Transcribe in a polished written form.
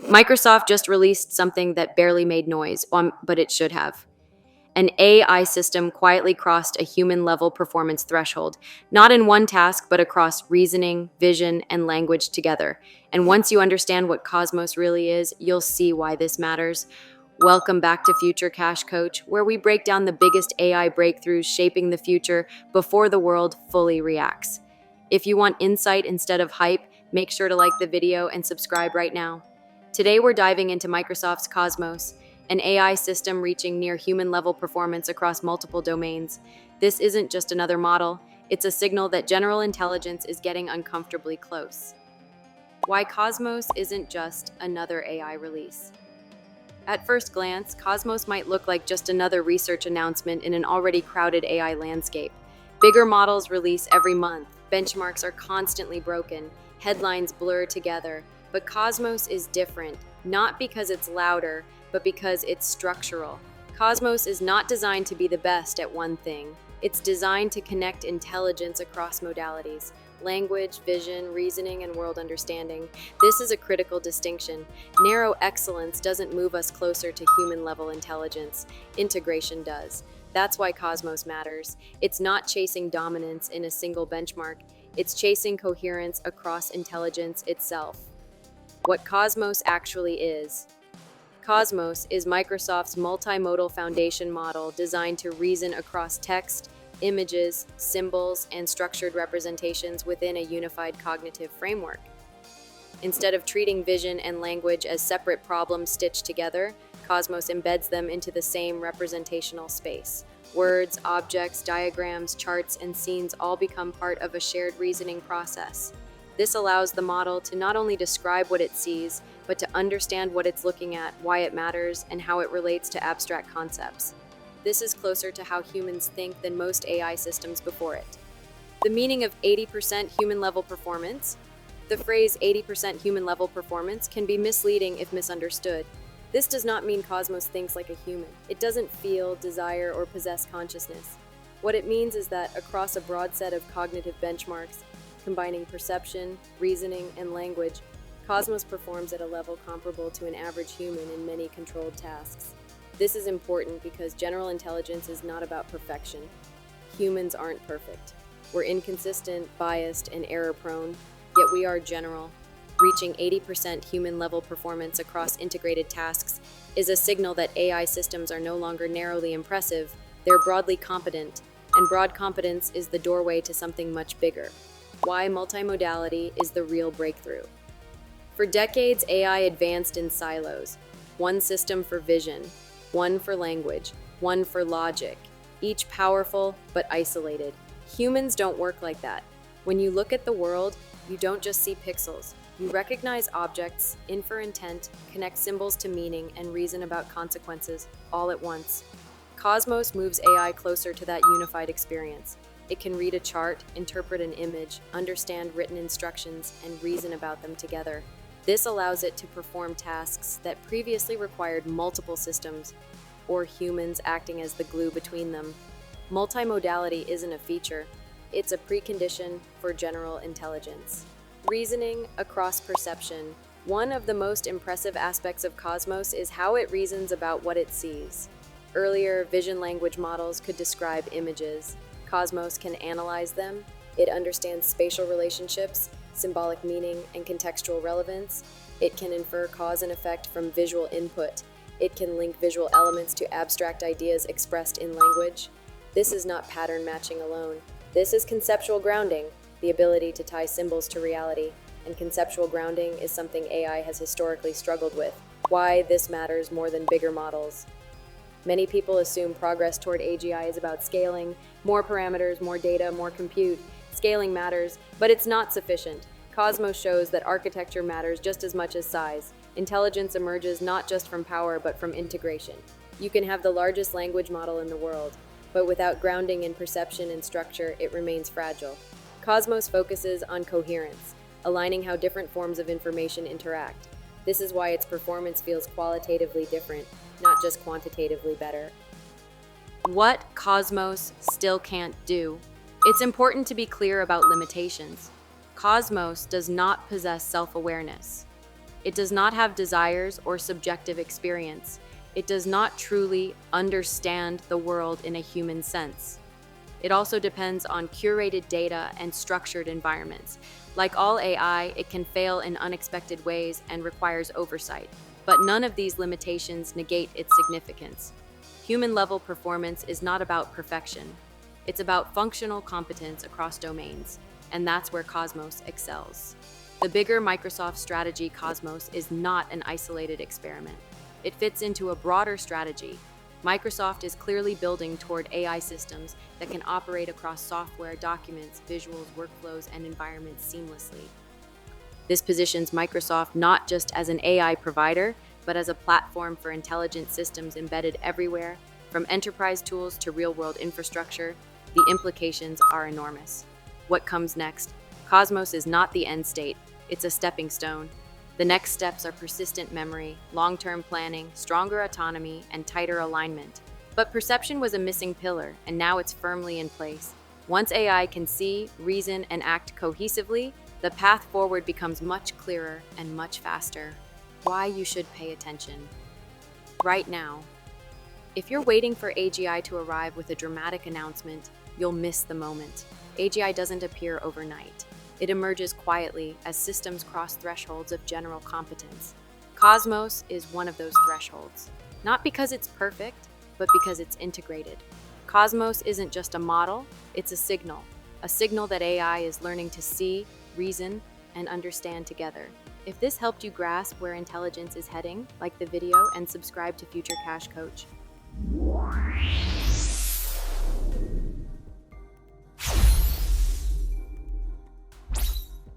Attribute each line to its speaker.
Speaker 1: Microsoft just released something that barely made noise, but it should have. An AI system quietly crossed a human level performance threshold, not in one task, but across reasoning, vision, and language together. And once you understand what Cosmos really is, you'll see why this matters. Welcome back to Future Cash Coach, where we break down the biggest AI breakthroughs shaping the future before the world fully reacts. If you want insight instead of hype, make sure to like the video and subscribe right now. Today we're diving into Microsoft's Cosmos, an AI system reaching near human-level performance across multiple domains. This isn't just another model, it's a signal that general intelligence is getting uncomfortably close. Why Cosmos isn't just another AI release. At first glance, Cosmos might look like just another research announcement in an already crowded AI landscape. Bigger models release every month, benchmarks are constantly broken, headlines blur together, but Cosmos is different, not because it's louder, but because it's structural. Cosmos is not designed to be the best at one thing. It's designed to connect intelligence across modalities: language, vision, reasoning, and world understanding. This is a critical distinction. Narrow excellence doesn't move us closer to human-level intelligence. Integration does. That's why Cosmos matters. It's not chasing dominance in a single benchmark. It's chasing coherence across intelligence itself. What Cosmos actually is. Cosmos is Microsoft's multimodal foundation model designed to reason across text, images, symbols, and structured representations within a unified cognitive framework. Instead of treating vision and language as separate problems stitched together, Cosmos embeds them into the same representational space. Words, objects, diagrams, charts, and scenes all become part of a shared reasoning process. This allows the model to not only describe what it sees, but to understand what it's looking at, why it matters, and how it relates to abstract concepts. This is closer to how humans think than most AI systems before it. The meaning of 80% human-level performance. The phrase 80% human-level performance can be misleading if misunderstood. This does not mean Cosmos thinks like a human. It doesn't feel, desire, or possess consciousness. What it means is that across a broad set of cognitive benchmarks, combining perception, reasoning, and language, Cosmos performs at a level comparable to an average human in many controlled tasks. This is important because general intelligence is not about perfection. Humans aren't perfect. We're inconsistent, biased, and error-prone, yet we are general. Reaching 80% human-level performance across integrated tasks is a signal that AI systems are no longer narrowly impressive, they're broadly competent, and broad competence is the doorway to something much bigger. Why multimodality is the real breakthrough. For decades, AI advanced in silos. One system for vision, one for language, one for logic, each powerful but isolated. Humans don't work like that. When you look at the world, you don't just see pixels. You recognize objects, infer intent, connect symbols to meaning, and reason about consequences all at once. Cosmos moves AI closer to that unified experience. It can read a chart, interpret an image, understand written instructions, and reason about them together. This allows it to perform tasks that previously required multiple systems, or humans acting as the glue between them. Multimodality isn't a feature, it's a precondition for general intelligence. Reasoning across perception. One of the most impressive aspects of Cosmos is how it reasons about what it sees. Earlier, vision language models could describe images. Cosmos can analyze them. It understands spatial relationships, symbolic meaning, and contextual relevance. It can infer cause and effect from visual input. It can link visual elements to abstract ideas expressed in language. This is not pattern matching alone. This is conceptual grounding, the ability to tie symbols to reality. And conceptual grounding is something AI has historically struggled with. Why this matters more than bigger models. Many people assume progress toward AGI is about scaling, more parameters, more data, more compute. Scaling matters, but it's not sufficient. Cosmos shows that architecture matters just as much as size. Intelligence emerges not just from power, but from integration. You can have the largest language model in the world, but without grounding in perception and structure, it remains fragile. Cosmos focuses on coherence, aligning how different forms of information interact. This is why its performance feels qualitatively different, not just quantitatively better. What Cosmos still can't do. It's important to be clear about limitations. Cosmos does not possess self-awareness. It does not have desires or subjective experience. It does not truly understand the world in a human sense. It also depends on curated data and structured environments. Like all AI, it can fail in unexpected ways and requires oversight. But none of these limitations negate its significance. Human-level performance is not about perfection. It's about functional competence across domains, and that's where Cosmos excels. The bigger Microsoft strategy Cosmos is not an isolated experiment. It fits into a broader strategy. Microsoft is clearly building toward AI systems that can operate across software, documents, visuals, workflows, and environments seamlessly. This positions Microsoft not just as an AI provider, but as a platform for intelligent systems embedded everywhere, from enterprise tools to real-world infrastructure. The implications are enormous. What comes next? Cosmos is not the end state, it's a stepping stone. The next steps are persistent memory, long-term planning, stronger autonomy, and tighter alignment. But perception was a missing pillar, and now it's firmly in place. Once AI can see, reason, and act cohesively, the path forward becomes much clearer and much faster. Why you should pay attention. Right now. If you're waiting for AGI to arrive with a dramatic announcement, you'll miss the moment. AGI doesn't appear overnight. It emerges quietly as systems cross thresholds of general competence. Cosmos is one of those thresholds. Not because it's perfect, but because it's integrated. Cosmos isn't just a model, it's a signal that AI is learning to see, reason, and understand together. If this helped you grasp where intelligence is heading, like the video and subscribe to Future Cash Coach.